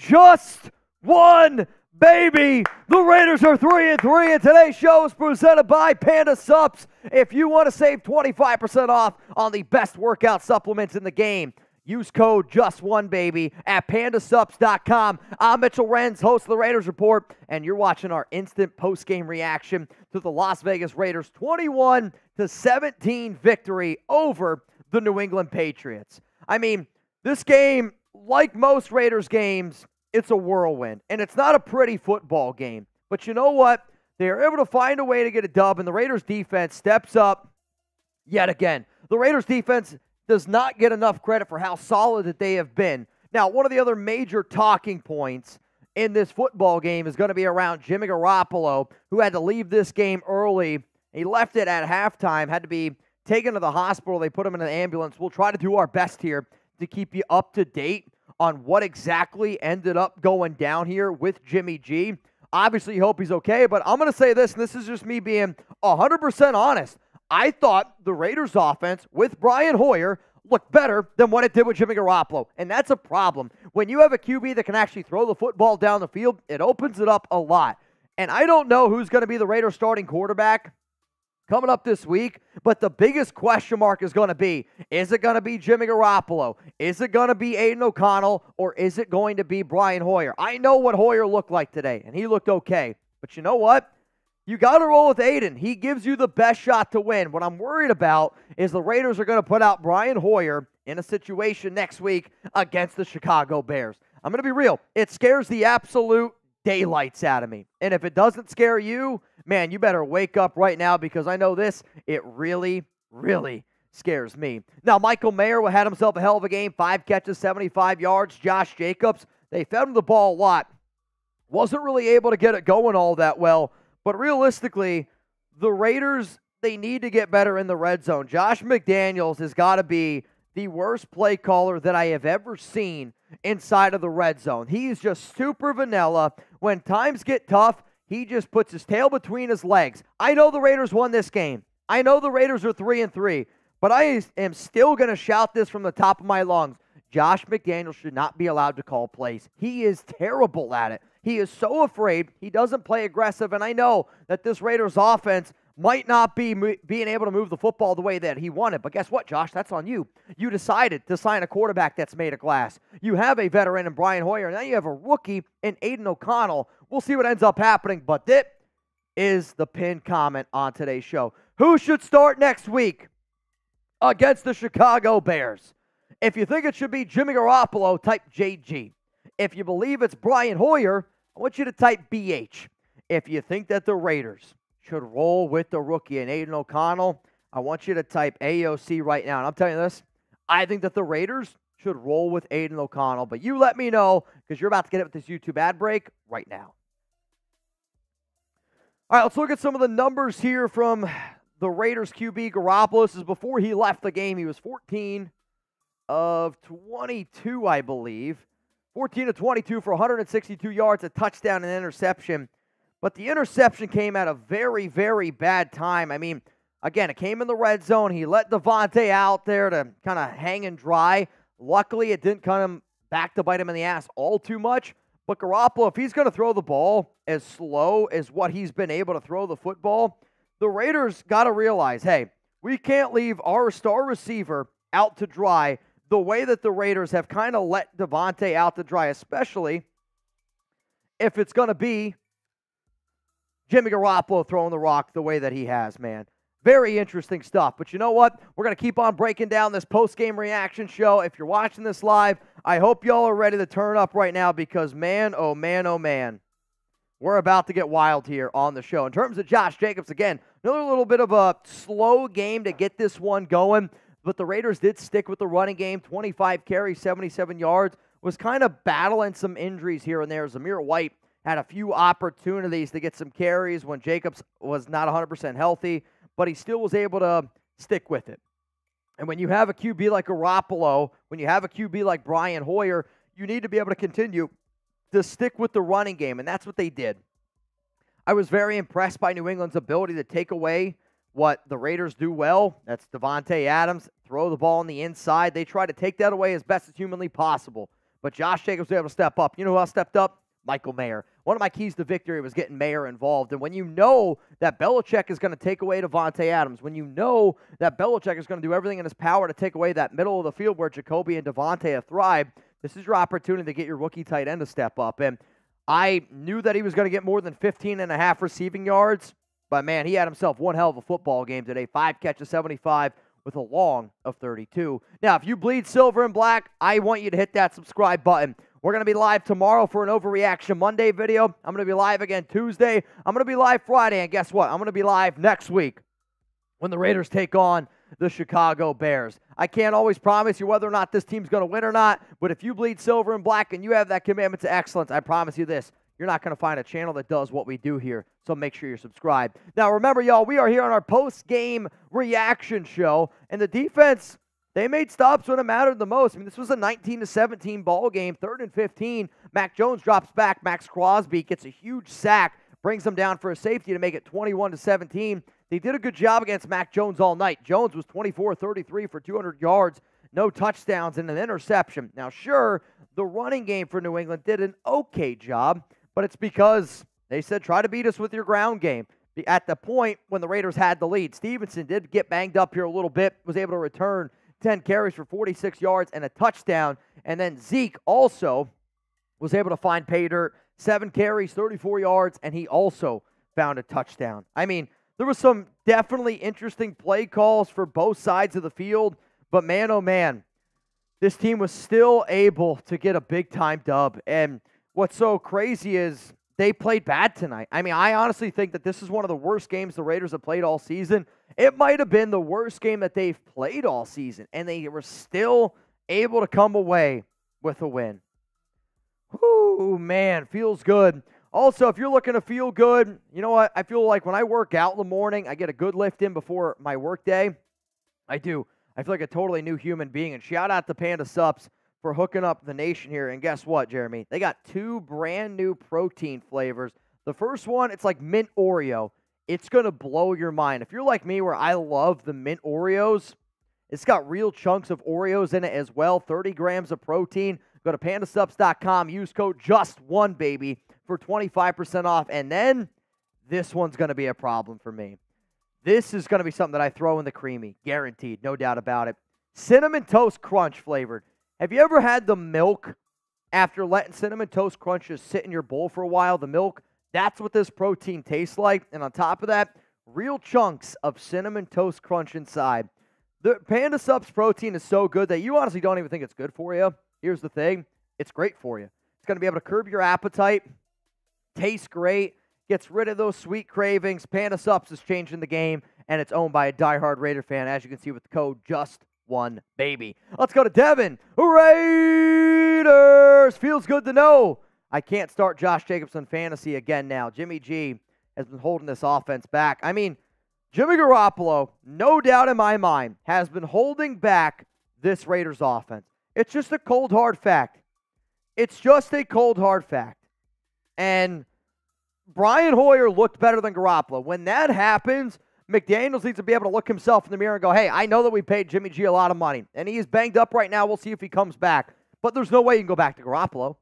just one, baby. The Raiders are 3-3, and today's show is presented by Panda Supps. If you want to save 25% off on the best workout supplements in the game, use code JUST1BABY at pandasupps.com. I'm Mitchell Renz, host of the Raiders Report, and you're watching our instant post-game reaction to the Las Vegas Raiders' 21-17 victory over the New England Patriots. I mean, this game, like most Raiders games, it's a whirlwind, and it's not a pretty football game. But you know what? They are able to find a way to get a dub, and the Raiders defense steps up yet again. The Raiders defense does not get enough credit for how solid that they have been. Now, one of the other major talking points in this football game is going to be around Jimmy Garoppolo, who had to leave this game early. He left it at halftime, had to be taken to the hospital. They put him in an ambulance. We'll try to do our best here to keep you up to date on what exactly ended up going down here with Jimmy G. Obviously, you hope he's okay, but I'm going to say this, and this is just me being 100% honest. I thought the Raiders' offense with Brian Hoyer looked better than what it did with Jimmy Garoppolo, and that's a problem. When you have a QB that can actually throw the football down the field, it opens it up a lot. And I don't know who's going to be the Raiders' starting quarterback coming up this week, but the biggest question mark is going to be, is it going to be Jimmy Garoppolo? Is it going to be Aiden O'Connell? Or is it going to be Brian Hoyer? I know what Hoyer looked like today, and he looked okay. But you know what? You got to roll with Aiden. He gives you the best shot to win. What I'm worried about is the Raiders are going to put out Brian Hoyer in a situation next week against the Chicago Bears. I'm going to be real. It scares the absolute daylights out of me. And if it doesn't scare you, man, you better wake up right now, because I know this, it really, really scares me. Now, Michael Mayer had himself a hell of a game. 5 catches, 75 yards. Josh Jacobs, they fed him the ball a lot. Wasn't really able to get it going all that well. But realistically, the Raiders, they need to get better in the red zone. Josh McDaniels has got to be the worst play caller that I have ever seen inside of the red zone. He is just super vanilla. When times get tough, he just puts his tail between his legs. I know the Raiders won this game. I know the Raiders are 3-3, but I am still going to shout this from the top of my lungs. Josh McDaniels should not be allowed to call plays. He is terrible at it. He is so afraid. He doesn't play aggressive, and I know that this Raiders offense might not be being able to move the football the way that he wanted. But guess what, Josh? That's on you. You decided to sign a quarterback that's made of glass. You have a veteran in Brian Hoyer. Now you have a rookie in Aiden O'Connell. We'll see what ends up happening, but that is the pinned comment on today's show. Who should start next week against the Chicago Bears? If you think it should be Jimmy Garoppolo, type JG. If you believe it's Brian Hoyer, I want you to type BH. If you think that the Raiders should roll with the rookie and Aiden O'Connell, I want you to type AOC right now. And I'm telling you this, I think that the Raiders should roll with Aiden O'Connell. But you let me know, because you're about to get it with this YouTube ad break right now. All right, let's look at some of the numbers here from the Raiders QB Garoppolo. This is before he left the game. He was 14 of 22, I believe. 14 of 22 for 162 yards, a touchdown and interception. But the interception came at a very, very bad time. I mean, again, it came in the red zone. He let Davante out there to kind of hang and dry. Luckily, it didn't come back to bite him in the ass all too much. But Garoppolo, if he's going to throw the ball as slow as what he's been able to throw the football, the Raiders got to realize, hey, we can't leave our star receiver out to dry the way that the Raiders have kind of let Davante out to dry, especially if it's going to be Jimmy Garoppolo throwing the rock the way that he has, man. Very interesting stuff. But you know what? We're going to keep on breaking down this post-game reaction show. If you're watching this live, I hope y'all are ready to turn up right now, because man, oh man, oh man, we're about to get wild here on the show. In terms of Josh Jacobs, again, another little bit of a slow game to get this one going. But the Raiders did stick with the running game. 25 carries, 77 yards. Was kind of battling some injuries here and there. Zamir White had a few opportunities to get some carries when Jacobs was not 100% healthy, but he still was able to stick with it. And when you have a QB like Garoppolo, when you have a QB like Brian Hoyer, you need to be able to continue to stick with the running game, and that's what they did. I was very impressed by New England's ability to take away what the Raiders do well. That's Davante Adams, throw the ball on the inside. They try to take that away as best as humanly possible. But Josh Jacobs was able to step up. You know who else stepped up? Michael Mayer. One of my keys to victory was getting Mayer involved. And when you know that Belichick is going to take away Davante Adams, when you know that Belichick is going to do everything in his power to take away that middle of the field where Jacoby and Davante have thrived, this is your opportunity to get your rookie tight end to step up. And I knew that he was going to get more than 15.5 receiving yards. But, man, he had himself one hell of a football game today. 5 catches, 75 with a long of 32. Now, if you bleed silver and black, I want you to hit that subscribe button. We're going to be live tomorrow for an Overreaction Monday video. I'm going to be live again Tuesday. I'm going to be live Friday. And guess what? I'm going to be live next week when the Raiders take on the Chicago Bears. I can't always promise you whether or not this team's going to win or not, but if you bleed silver and black and you have that commitment to excellence, I promise you this. You're not going to find a channel that does what we do here, so make sure you're subscribed. Now, remember, y'all, we are here on our post-game reaction show, and the defense, they made stops when it mattered the most. I mean, this was a 19-17 ball game, 3rd and 15. Mac Jones drops back. Max Crosby gets a huge sack, brings them down for a safety to make it 21-17. They did a good job against Mac Jones all night. Jones was 24-33 for 200 yards, no touchdowns, and an interception. Now, sure, the running game for New England did an okay job, but it's because they said try to beat us with your ground game. At the point when the Raiders had the lead, Stevenson did get banged up here a little bit, was able to return 10 carries for 46 yards and a touchdown. And then Zeke also was able to find pay dirt, 7 carries, 34 yards, and he also found a touchdown. I mean, there was some definitely interesting play calls for both sides of the field, but man, oh man, this team was still able to get a big-time dub. And what's so crazy is they played bad tonight. I mean, I honestly think that this is one of the worst games the Raiders have played all season. It might have been the worst game that they've played all season, and they were still able to come away with a win. Whoo, man, feels good. Also, if you're looking to feel good, you know what? I feel like when I work out in the morning, I get a good lift in before my work day. I do. I feel like a totally new human being, and shout out to Panda Sups for hooking up the nation here. And guess what, Jeremy? They got 2 brand new protein flavors. The first one, it's like mint Oreo. It's going to blow your mind. If you're like me where I love the mint Oreos, it's got real chunks of Oreos in it as well. 30 grams of protein. Go to pandasups.com. Use code JUST1BABY for 25% off. And then this one's going to be a problem for me. This is going to be something that I throw in the creamy. Guaranteed. No doubt about it. Cinnamon Toast Crunch flavored. Have you ever had the milk after letting Cinnamon Toast Crunch just sit in your bowl for a while? The milk, that's what this protein tastes like. And on top of that, real chunks of Cinnamon Toast Crunch inside. The Panda Subs protein is so good that you honestly don't even think it's good for you. Here's the thing. It's great for you. It's going to be able to curb your appetite, tastes great, gets rid of those sweet cravings. Panda Subs is changing the game, and it's owned by a diehard Raider fan, as you can see with the code JUST1BABY. Let's go to Devin. Raiders! Feels good to know I can't start Josh Jacobs on fantasy again now. Jimmy G has been holding this offense back. I mean, Jimmy Garoppolo, no doubt in my mind, has been holding back this Raiders offense. It's just a cold, hard fact. It's just a cold, hard fact. And Brian Hoyer looked better than Garoppolo. When that happens, McDaniels needs to be able to look himself in the mirror and go, hey, I know that we paid Jimmy G a lot of money, and he is banged up right now. We'll see if he comes back. But there's no way you can go back to Garoppolo.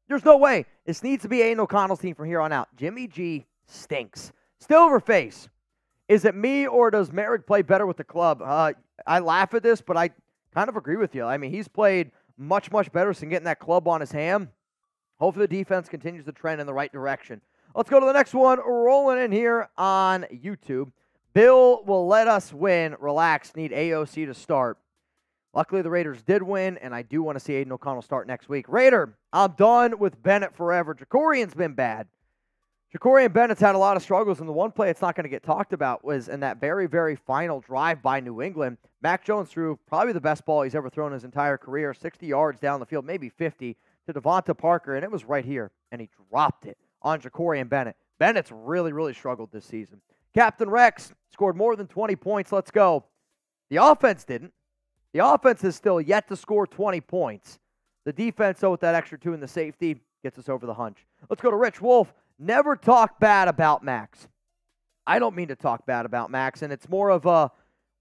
There's no way. This needs to be Aiden O'Connell's team from here on out. Jimmy G stinks. Silverface. Is it me or does Merrick play better with the club? I laugh at this, but I kind of agree with you. I mean, he's played much, much better since getting that club on his ham. Hopefully the defense continues to trend in the right direction. Let's go to the next one. Rolling in here on YouTube. Bill will let us win. Relax. Need AOC to start. Luckily, the Raiders did win, and I do want to see Aiden O'Connell start next week. Raider, I'm done with Bennett forever. Jacorian's been bad. Jacorian Bennett's had a lot of struggles, and the one play it's not going to get talked about was in that very, very final drive by New England. Mac Jones threw probably the best ball he's ever thrown in his entire career, 60 yards down the field, maybe 50, to Devonta Parker, and it was right here, and he dropped it on Jacorian Bennett. Bennett's really, really struggled this season. Captain Rex scored more than 20 points. Let's go. The offense didn't. The offense is still yet to score 20 points. The defense, though, with that extra 2 in the safety, gets us over the hunch. Let's go to Rich Wolf. Never talk bad about Max. I don't mean to talk bad about Max, and it's more of a,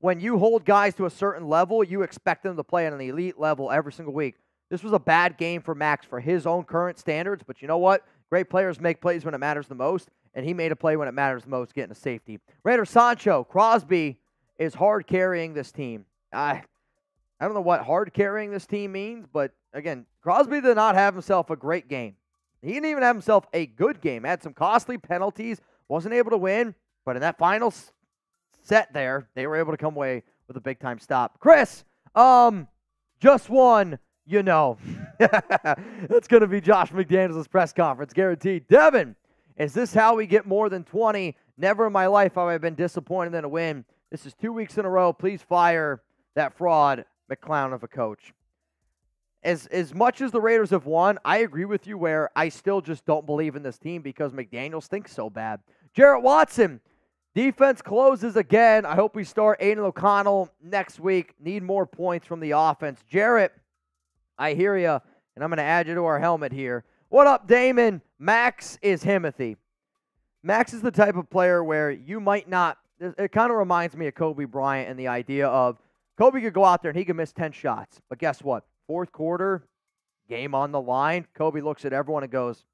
when you hold guys to a certain level, you expect them to play at an elite level every single week. This was a bad game for Max for his own current standards, but you know what? Great players make plays when it matters the most, and he made a play when it matters the most, getting a safety. Raider Sancho, Crosby is hard carrying this team. I don't know what hard carrying this team means, but again, Crosby did not have himself a great game. He didn't even have himself a good game. Had some costly penalties, wasn't able to win, but in that final set there, they were able to come away with a big-time stop. Chris, just one, you know. That's going to be Josh McDaniels' press conference, guaranteed. Devin, is this how we get more than 20? Never in my life have I been disappointed in a win. This is 2 weeks in a row. Please fire that fraud McClown of a coach. As much as the Raiders have won, I agree with you where I still just don't believe in this team because McDaniels stinks so bad. Jarrett Watson, defense closes again. I hope we start Aiden O'Connell next week. Need more points from the offense. Jarrett, I hear you, and I'm going to add you to our helmet here. What up, Damon? Max is Himothy. Max is the type of player where you might not, it kind of reminds me of Kobe Bryant and the idea of Kobe could go out there and he could miss 10 shots. But guess what? Fourth quarter, game on the line. Kobe looks at everyone and goes,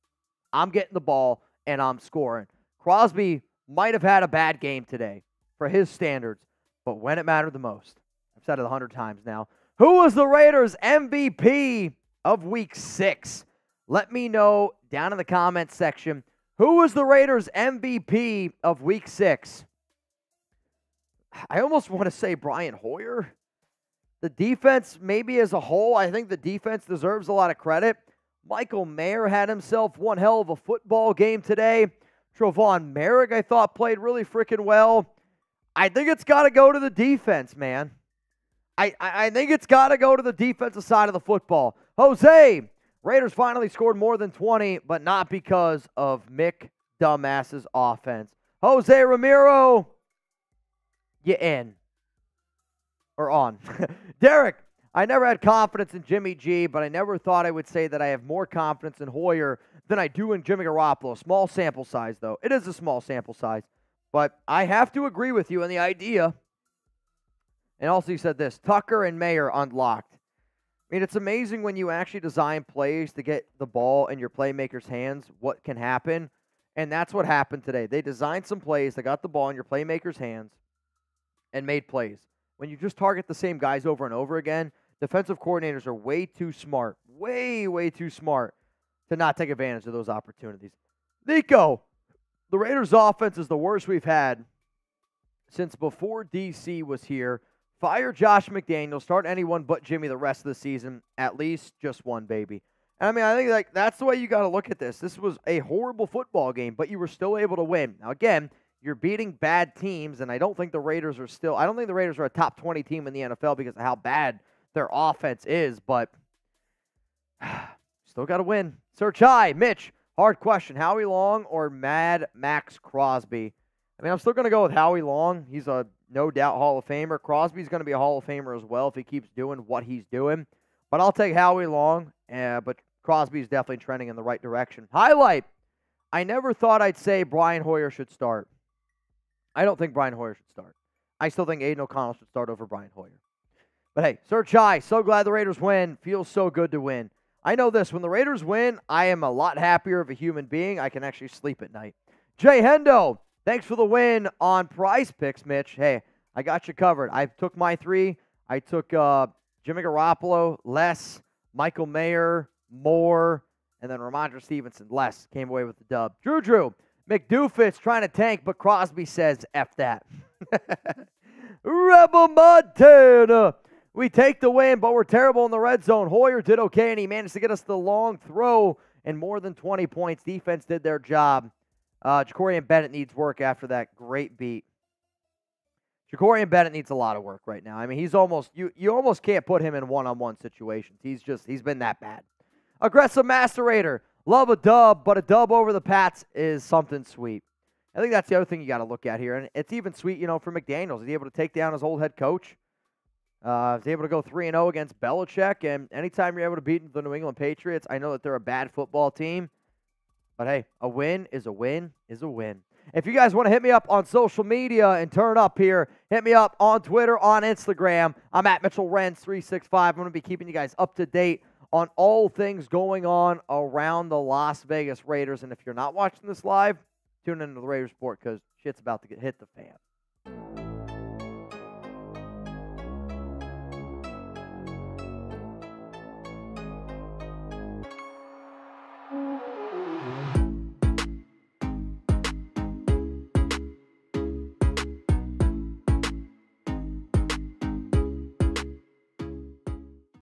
I'm getting the ball and I'm scoring. Crosby might have had a bad game today for his standards, but when it mattered the most, I've said it 100 times now, who was the Raiders' MVP of Week 6? Let me know down in the comments section. Who was the Raiders' MVP of Week 6? I almost want to say Brian Hoyer. The defense, maybe as a whole, I think the defense deserves a lot of credit. Michael Mayer had himself one hell of a football game today. Travon Merrick, I thought, played really freaking well. I think it's got to go to the defense, man. I think it's got to go to the defensive side of the football. Jose, Raiders finally scored more than 20, but not because of Mick Dumbass's offense. Jose Ramiro, you in. Or on. Derek, I never had confidence in Jimmy G, but I never thought I would say that I have more confidence in Hoyer than I do in Jimmy Garoppolo. Small sample size, though. It is a small sample size. But I have to agree with you on the idea. And also you said this, Tucker and Mayer unlocked. I mean, it's amazing when you actually design plays to get the ball in your playmaker's hands, what can happen. And that's what happened today. They designed some plays that got the ball in your playmaker's hands and made plays. When you just target the same guys over and over again, defensive coordinators are way too smart, way too smart to not take advantage of those opportunities. Nico, the Raiders' offense is the worst we've had since before DC was here. Fire Josh McDaniels, start anyone but Jimmy the rest of the season, at least just one, baby. And I mean, I think that's the way you got to look at this. This was a horrible football game, but you were still able to win. Now, again, you're beating bad teams, and I don't think the Raiders are a top 20 team in the NFL because of how bad their offense is, but still got to win. Search high. Mitch, hard question. Howie Long or Mad Max Crosby? I mean, I'm still going to go with Howie Long. He's a no doubt Hall of Famer. Crosby's going to be a Hall of Famer as well if he keeps doing what he's doing. But I'll take Howie Long, but Crosby's definitely trending in the right direction. Highlight. I never thought I'd say Brian Hoyer should start. I don't think Brian Hoyer should start. I still think Aiden O'Connell should start over Brian Hoyer. But hey, Search High, so glad the Raiders win. Feels so good to win. I know this. When the Raiders win, I am a lot happier of a human being. I can actually sleep at night. Jay Hendo, thanks for the win on Prize Picks, Mitch. Hey, I got you covered. I took my 3. I took Jimmy Garoppolo, Les, Michael Mayer, Moore, and then Ramondre Stevenson. Les came away with the dub. Drew. McDoofus trying to tank, but Crosby says, F that. Rebel Montana. We take the win, but we're terrible in the red zone. Hoyer did okay, and he managed to get us the long throw and more than 20 points. Defense did their job. Jacorian Bennett needs work after that great beat. Jacorian Bennett needs a lot of work right now. I mean, he's almost, you almost can't put him in one-on-one situations. He's been that bad. Aggressive Macerator. Love a dub, but a dub over the Pats is something sweet. I think that's the other thing you got to look at here. And it's even sweet, for McDaniels. He's able to take down his old head coach. He's able to go 3-0 against Belichick. And anytime you're able to beat the New England Patriots, I know that they're a bad football team. But hey, a win is a win is a win. If you guys want to hit me up on social media and turn up here, hit me up on Twitter, on Instagram. I'm at Mitchell Renz 365. I'm going to be keeping you guys up to date on all things going on around the Las Vegas Raiders. And if you're not watching this live, tune into the Raiders Report because shit's about to hit the fan.